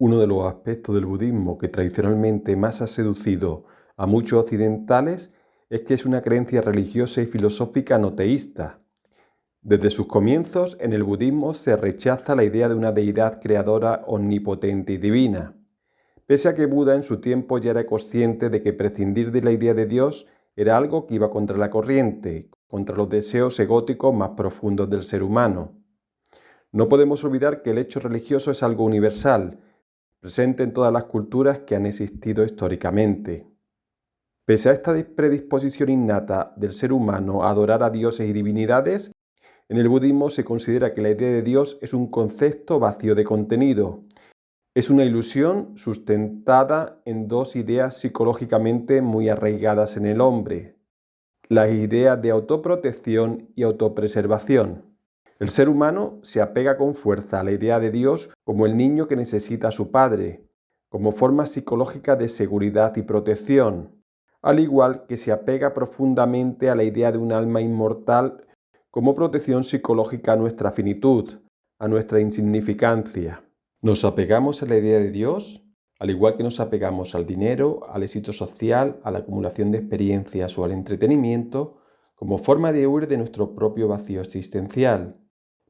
Uno de los aspectos del budismo que tradicionalmente más ha seducido a muchos occidentales es que es una creencia religiosa y filosófica no teísta. Desde sus comienzos, en el budismo se rechaza la idea de una deidad creadora omnipotente y divina. Pese a que Buda en su tiempo ya era consciente de que prescindir de la idea de Dios era algo que iba contra la corriente, contra los deseos egóticos más profundos del ser humano. No podemos olvidar que el hecho religioso es algo universal, presente en todas las culturas que han existido históricamente. Pese a esta predisposición innata del ser humano a adorar a dioses y divinidades, en el budismo se considera que la idea de Dios es un concepto vacío de contenido. Es una ilusión sustentada en dos ideas psicológicamente muy arraigadas en el hombre: las ideas de autoprotección y autopreservación. El ser humano se apega con fuerza a la idea de Dios como el niño que necesita a su padre, como forma psicológica de seguridad y protección, al igual que se apega profundamente a la idea de un alma inmortal como protección psicológica a nuestra finitud, a nuestra insignificancia. Nos apegamos a la idea de Dios, al igual que nos apegamos al dinero, al éxito social, a la acumulación de experiencias o al entretenimiento, como forma de huir de nuestro propio vacío existencial.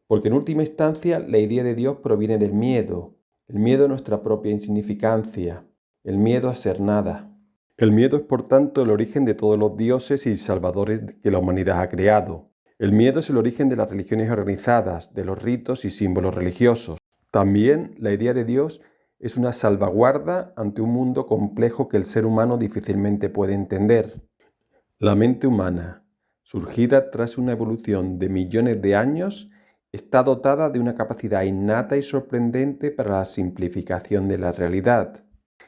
Porque en última instancia la idea de Dios proviene del miedo, el miedo a nuestra propia insignificancia, el miedo a ser nada. El miedo es por tanto el origen de todos los dioses y salvadores que la humanidad ha creado. El miedo es el origen de las religiones organizadas, de los ritos y símbolos religiosos. También la idea de Dios es una salvaguarda ante un mundo complejo que el ser humano difícilmente puede entender. La mente humana, surgida tras una evolución de millones de años, está dotada de una capacidad innata y sorprendente para la simplificación de la realidad.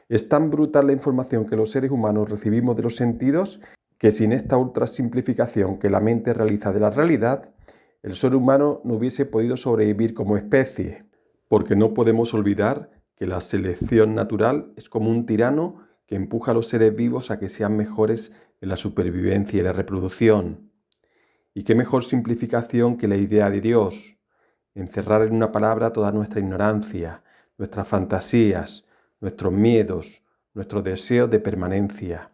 Es tan brutal la información que los seres humanos recibimos de los sentidos que sin esta ultrasimplificación que la mente realiza de la realidad, el ser humano no hubiese podido sobrevivir como especie. Porque no podemos olvidar que la selección natural es como un tirano que empuja a los seres vivos a que sean mejores en la supervivencia y la reproducción. ¿Y qué mejor simplificación que la idea de Dios? Encerrar en una palabra toda nuestra ignorancia, nuestras fantasías, nuestros miedos, nuestros deseos de permanencia.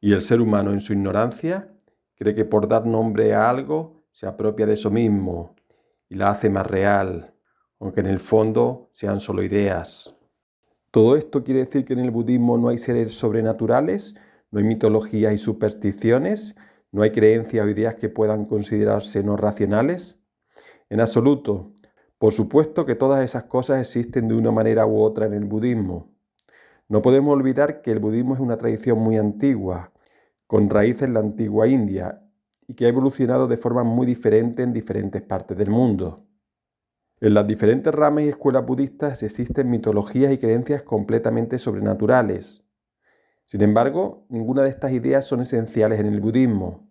Y el ser humano en su ignorancia cree que por dar nombre a algo se apropia de eso mismo y la hace más real, aunque en el fondo sean solo ideas. ¿Todo esto quiere decir que en el budismo no hay seres sobrenaturales, no hay mitologías y supersticiones, no hay creencias o ideas que puedan considerarse no racionales? En absoluto. Por supuesto que todas esas cosas existen de una manera u otra en el budismo. No podemos olvidar que el budismo es una tradición muy antigua, con raíces en la antigua India, y que ha evolucionado de forma muy diferente en diferentes partes del mundo. En las diferentes ramas y escuelas budistas existen mitologías y creencias completamente sobrenaturales. Sin embargo, ninguna de estas ideas son esenciales en el budismo.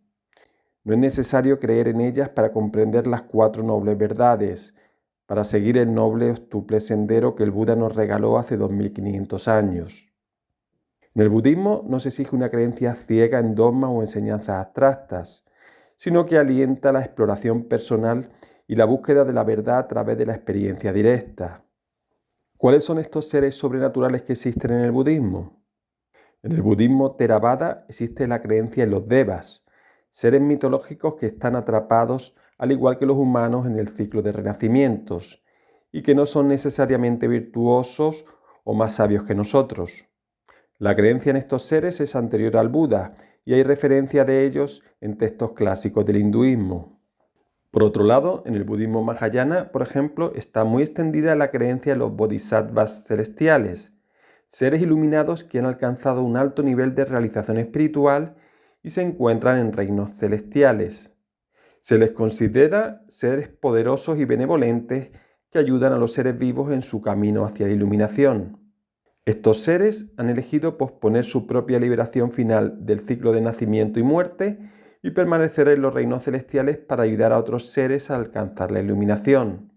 No es necesario creer en ellas para comprender las cuatro nobles verdades, para seguir el noble octuple sendero que el Buda nos regaló hace 2500 años. En el budismo no se exige una creencia ciega en dogmas o enseñanzas abstractas, sino que alienta la exploración personal y la búsqueda de la verdad a través de la experiencia directa. ¿Cuáles son estos seres sobrenaturales que existen en el budismo? En el budismo Theravada existe la creencia en los devas, seres mitológicos que están atrapados, al igual que los humanos, en el ciclo de renacimientos, y que no son necesariamente virtuosos o más sabios que nosotros. La creencia en estos seres es anterior al Buda, y hay referencia de ellos en textos clásicos del hinduismo. Por otro lado, en el budismo Mahayana, por ejemplo, está muy extendida la creencia en los bodhisattvas celestiales, seres iluminados que han alcanzado un alto nivel de realización espiritual y se encuentran en reinos celestiales. Se les considera seres poderosos y benevolentes que ayudan a los seres vivos en su camino hacia la iluminación. Estos seres han elegido posponer su propia liberación final del ciclo de nacimiento y muerte y permanecer en los reinos celestiales para ayudar a otros seres a alcanzar la iluminación.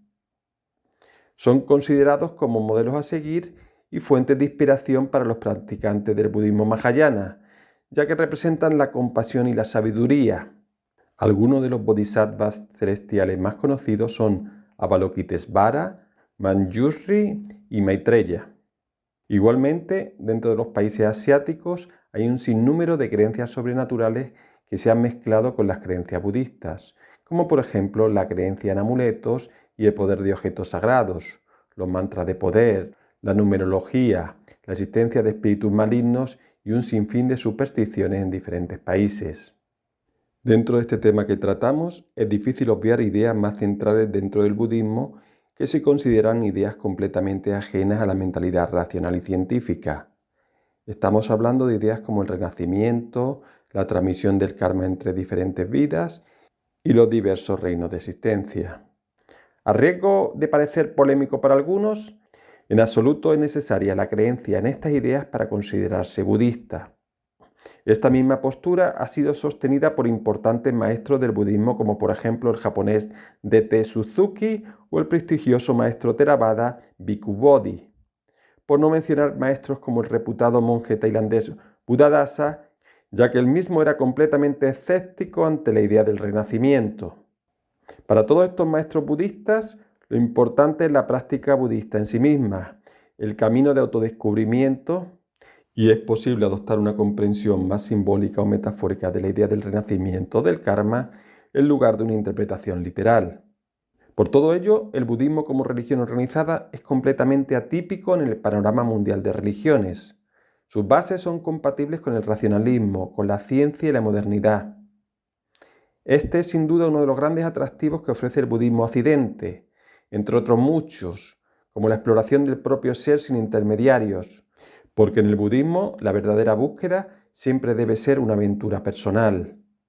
Son considerados como modelos a seguir y fuentes de inspiración para los practicantes del budismo Mahayana, ya que representan la compasión y la sabiduría. Algunos de los bodhisattvas celestiales más conocidos son Avalokitesvara, Manjushri y Maitreya. Igualmente, dentro de los países asiáticos hay un sinnúmero de creencias sobrenaturales que se han mezclado con las creencias budistas, como por ejemplo la creencia en amuletos y el poder de objetos sagrados, los mantras de poder, la numerología, la existencia de espíritus malignos y un sinfín de supersticiones en diferentes países. Dentro de este tema que tratamos, es difícil obviar ideas más centrales dentro del budismo que se consideran ideas completamente ajenas a la mentalidad racional y científica. Estamos hablando de ideas como el renacimiento, la transmisión del karma entre diferentes vidas y los diversos reinos de existencia. A riesgo de parecer polémico para algunos, en absoluto es necesaria la creencia en estas ideas para considerarse budista. Esta misma postura ha sido sostenida por importantes maestros del budismo como por ejemplo el japonés D.T. Suzuki o el prestigioso maestro Theravada Bhikkhu Bodhi, por no mencionar maestros como el reputado monje tailandés Buddhadasa, ya que él mismo era completamente escéptico ante la idea del renacimiento. Para todos estos maestros budistas, lo importante es la práctica budista en sí misma, el camino de autodescubrimiento, y es posible adoptar una comprensión más simbólica o metafórica de la idea del renacimiento del karma en lugar de una interpretación literal. Por todo ello, el budismo como religión organizada es completamente atípico en el panorama mundial de religiones. Sus bases son compatibles con el racionalismo, con la ciencia y la modernidad. Este es sin duda uno de los grandes atractivos que ofrece el budismo a Occidente, entre otros muchos, como la exploración del propio ser sin intermediarios, porque en el budismo la verdadera búsqueda siempre debe ser una aventura personal.